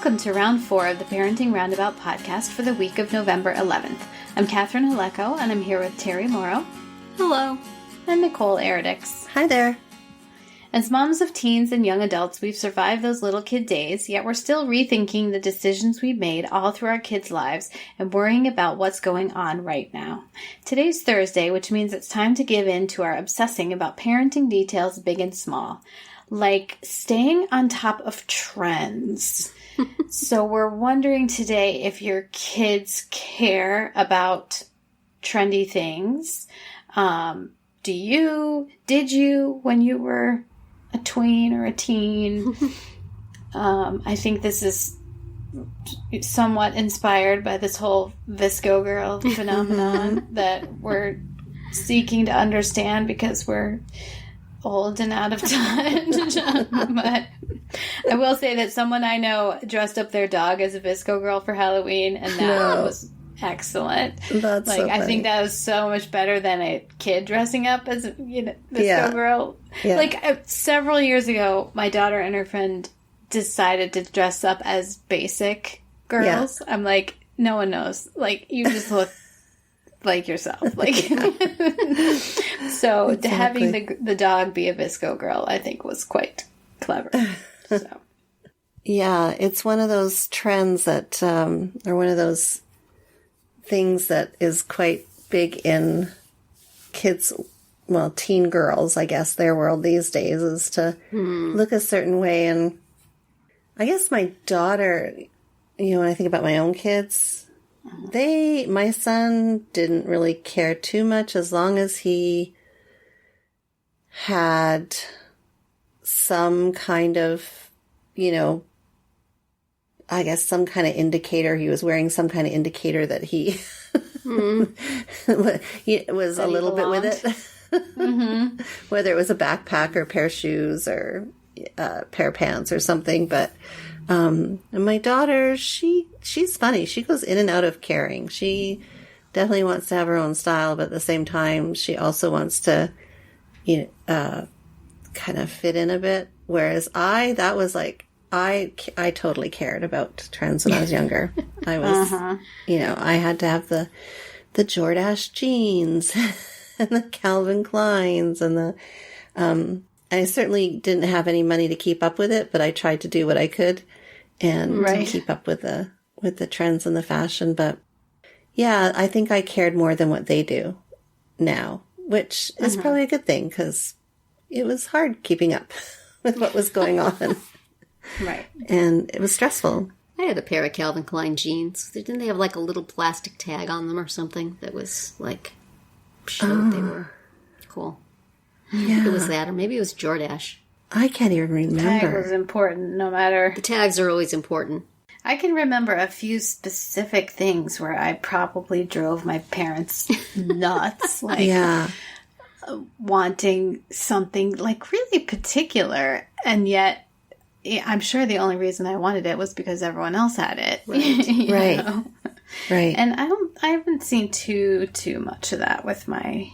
Welcome to round 4 of the Parenting Roundabout podcast for the week of November 11th. I'm Catherine Haleko, and I'm here with Terry Morrow. Hello. And Nicole Eridix. Hi there. As moms of teens and young adults, we've survived those little kid days, yet we're still rethinking the decisions we've made all through our kids' lives and worrying about what's going on right now. Today's Thursday, which means it's time to give in to our obsessing about parenting details big and small, like staying on top of trends. So we're wondering today if your kids care about trendy things. Did you, when you were a tween or a teen? I think this is somewhat inspired by this whole VSCO girl phenomenon that we're seeking to understand because we're old and out of touch. But I will say that someone I know dressed up their dog as a VSCO girl for Halloween, and that was excellent. That's like, so funny. I think that was so much better than a kid dressing up as a VSCO girl. Yeah. Like several years ago, my daughter and her friend decided to dress up as basic girls. Yeah. I'm like, no one knows. Like, you just look like yourself. Like, so exactly. Having the dog be a VSCO girl, I think, was quite clever. So. Yeah, it's one of those trends that, or one of those things that is quite big in kids, well, teen girls, I guess, their world these days is to look a certain way. And I guess my daughter, when I think about my own kids, my son didn't really care too much as long as he had some kind of, I guess some kind of indicator. He was wearing some kind of indicator that he was a little bit with it. Whether it was a backpack or a pair of shoes or a pair of pants or something. But and my daughter, she's funny. She goes in and out of caring. She definitely wants to have her own style, but at the same time, she also wants to, kind of fit in a bit. Whereas I totally cared about trends when I was younger. I was, I had to have the Jordache jeans and the Calvin Kleins and I certainly didn't have any money to keep up with it, but I tried to do what I could and to keep up with the trends and the fashion. But yeah, I think I cared more than what they do now, which is probably a good thing because it was hard keeping up with what was going on. Right. And it was stressful. I had a pair of Calvin Klein jeans. Didn't they have like a little plastic tag on them or something that was like showed they were cool? Yeah. It was that, or maybe it was Jordache. I can't even remember. Tag was important, no matter. The tags are always important. I can remember a few specific things where I probably drove my parents nuts. Wanting something like really particular, and yet I'm sure the only reason I wanted it was because everyone else had it. Right. Right. And I haven't seen too much of that with my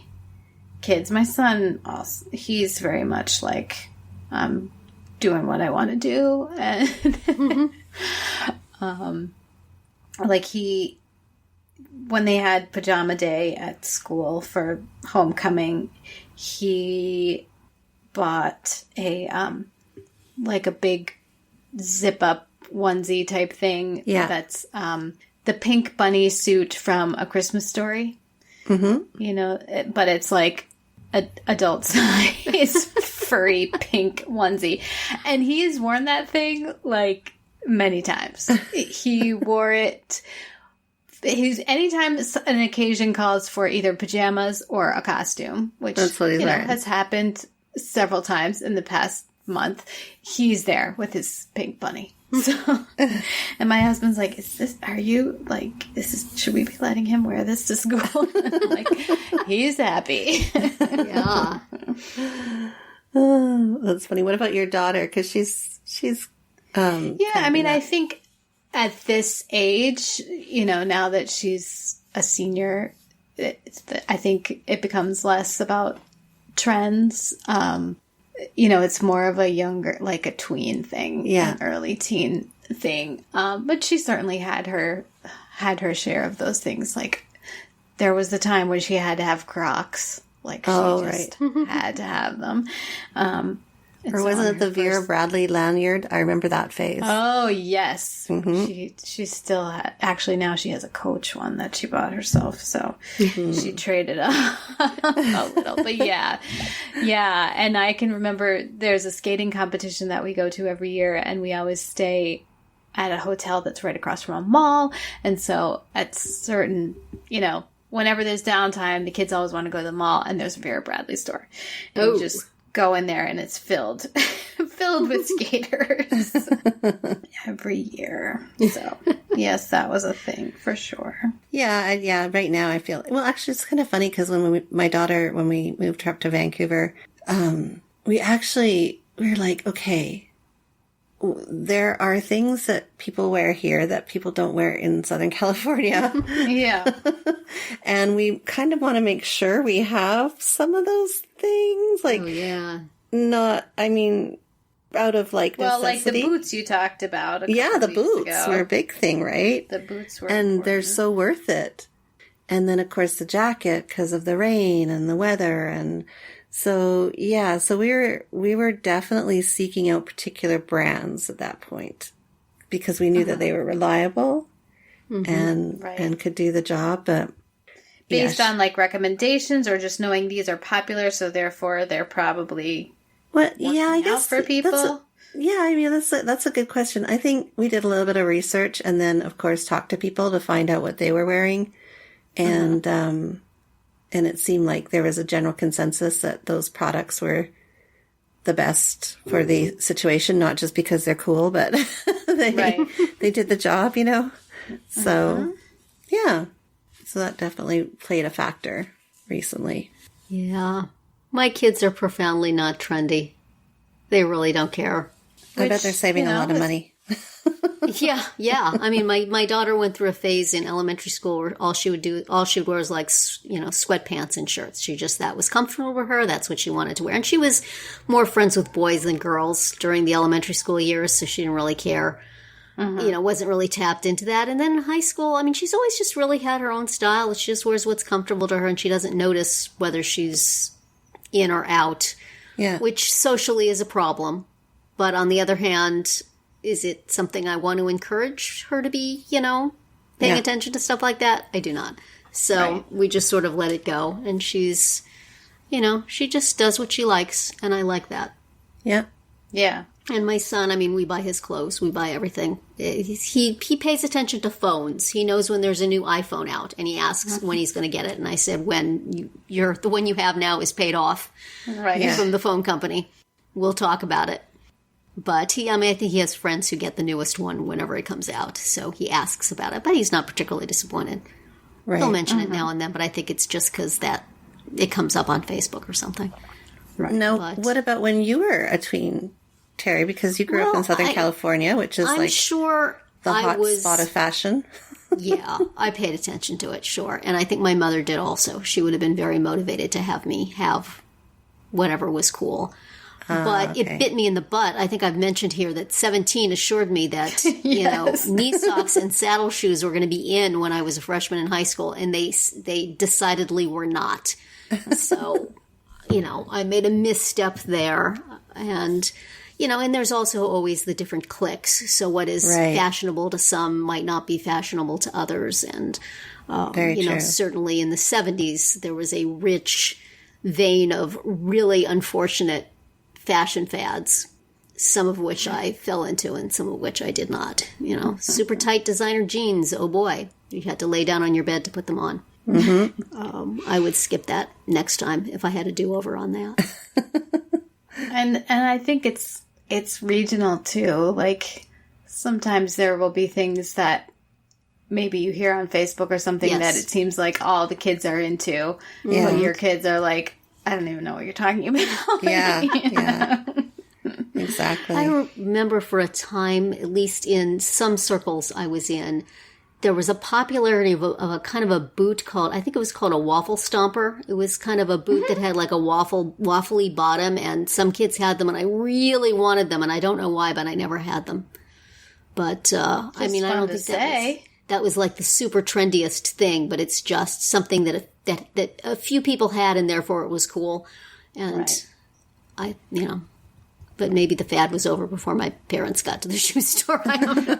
kids. My son also, he's very much like, I'm doing what I want to do. And when they had pajama day at school for homecoming, he bought a big zip up onesie type thing. Yeah. That's the pink bunny suit from A Christmas Story. Mm-hmm. But it's like an adult size furry pink onesie. And he has worn that thing like many times. He wore it. Anytime an occasion calls for either pajamas or a costume, which that's what he's wearing. Has happened several times in the past month, he's there with his pink bunny. So, and my husband's like, should we be letting him wear this to school? I'm like, he's happy. Yeah. Oh, that's funny. What about your daughter? Because she's I think at this age, now that she's a senior, I think it becomes less about trends. it's more of a younger, like a tween thing, Yeah. an early teen thing. But she certainly had her share of those things. Like there was the time when she had to have Crocs. Like she just had to have them. Or wasn't it the Vera Bradley lanyard? I remember that phase. Oh, yes. She still had, actually now she has a Coach one that she bought herself. So she traded up a little, but yeah. And I can remember there's a skating competition that we go to every year, and we always stay at a hotel that's right across from a mall. And so at certain, whenever there's downtime, the kids always want to go to the mall, and there's a Vera Bradley store. And you just go in there and it's filled with skaters every year. So yes, that was a thing for sure. Yeah. Right now I feel, well, actually it's kind of funny because when my daughter, when we moved her up to Vancouver, we were like, okay, there are things that people wear here that people don't wear in Southern California. Yeah. And we kind of want to make sure we have some of those things. Like, out of like necessity. Well, like the boots you talked about. The boots were a big thing, right? The boots were and important. They're so worth it. And then, of course, the jacket because of the rain and the weather. And so, so we were definitely seeking out particular brands at that point because we knew that they were reliable and could do the job. But based on like recommendations or just knowing these are popular, so therefore they're probably I guess for people. That's a good question. I think we did a little bit of research and then, of course, talked to people to find out what they were wearing. And, and it seemed like there was a general consensus that those products were the best for the situation, not just because they're cool, but they did the job, So, so that definitely played a factor recently. Yeah. My kids are profoundly not trendy. They really don't care. I bet they're saving a lot of money. Yeah. I mean, my daughter went through a phase in elementary school where all she would wear is like, sweatpants and shirts. That was comfortable for her. That's what she wanted to wear. And she was more friends with boys than girls during the elementary school years, so she didn't really care. Wasn't really tapped into that. And then in high school, I mean, she's always just really had her own style. She just wears what's comfortable to her, and she doesn't notice whether she's in or out, which socially is a problem. But on the other hand, is it something I want to encourage her to be, paying attention to stuff like that? I do not. So we just sort of let it go. And she's, she just does what she likes. And I like that. Yeah. Yeah. And my son, I mean, we buy his clothes. We buy everything. He pays attention to phones. He knows when there's a new iPhone out. And he asks when he's going to get it. And I said, when the one you have now is paid off from the phone company, we'll talk about it. But I think he has friends who get the newest one whenever it comes out. So he asks about it, but he's not particularly disappointed. Right. He'll mention it now and then, but I think it's just because that it comes up on Facebook or something. Right. Now, what about when you were a tween, Terry? Because you grew up in Southern California, which is the hot spot of fashion. Yeah, I paid attention to it, sure. And I think my mother did also. She would have been very motivated to have me have whatever was cool. But it bit me in the butt. I think I've mentioned here that 17 assured me that, knee socks and saddle shoes were going to be in when I was a freshman in high school, and they decidedly were not. So, I made a misstep there. And, and there's also always the different cliques. So what is fashionable to some might not be fashionable to others. And, certainly in the 70s, there was a rich vein of really unfortunate fashion fads, some of which I fell into and some of which I did not. Super tight designer jeans. Oh boy, you had to lay down on your bed to put them on. Mm-hmm. I would skip that next time if I had a do-over on that. and I think it's regional too. Like sometimes there will be things that maybe you hear on Facebook or something that it seems like all the kids are into, but your kids are like, I don't even know what you're talking about. Yeah. Exactly. I remember for a time, at least in some circles I was in, there was a popularity of a kind of a boot called, I think it was called a waffle stomper. It was kind of a boot that had like a waffly bottom, and some kids had them, and I really wanted them, and I don't know why, but I never had them. But, I mean, I don't think that was like the super trendiest thing, but it's just something that a few people had, and therefore it was cool. And but maybe the fad was over before my parents got to the shoe store. I don't know.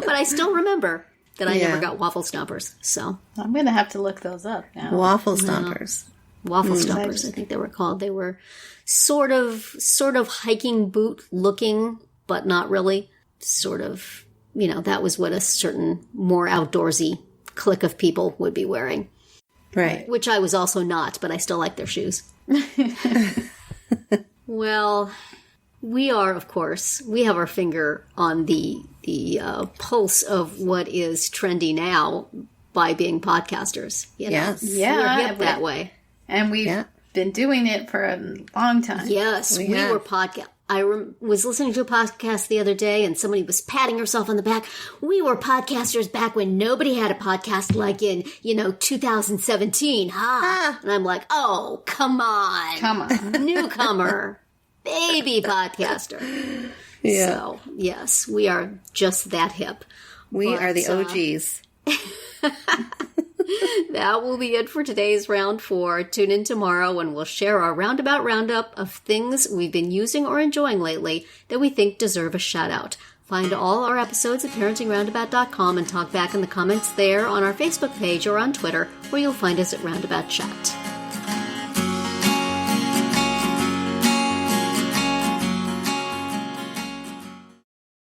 But I still remember that I never got waffle stompers. So I'm going to have to look those up now. Waffle stompers. Waffle stompers, I think they were called. They were sort of hiking boot looking, but not really. Sort of, that was what a certain more outdoorsy clique of people would be wearing. Right. Which I was also not, but I still like their shoes. Well, we have our finger on the pulse of what is trendy now by being podcasters. Yes. Yeah. We're hip that way. And we've been doing it for a long time. Yes, we were podcast. I was listening to a podcast the other day, and somebody was patting herself on the back. We were podcasters back when nobody had a podcast, like in 2017. And I'm like, oh, come on, newcomer, baby podcaster. Yeah. So yes, we are just that hip. We are the OGs. That will be it for today's Round 4. Tune in tomorrow when we'll share our roundabout roundup of things we've been using or enjoying lately that we think deserve a shout-out. Find all our episodes at parentingroundabout.com and talk back in the comments there on our Facebook page or on Twitter, where you'll find us at Roundabout Chat.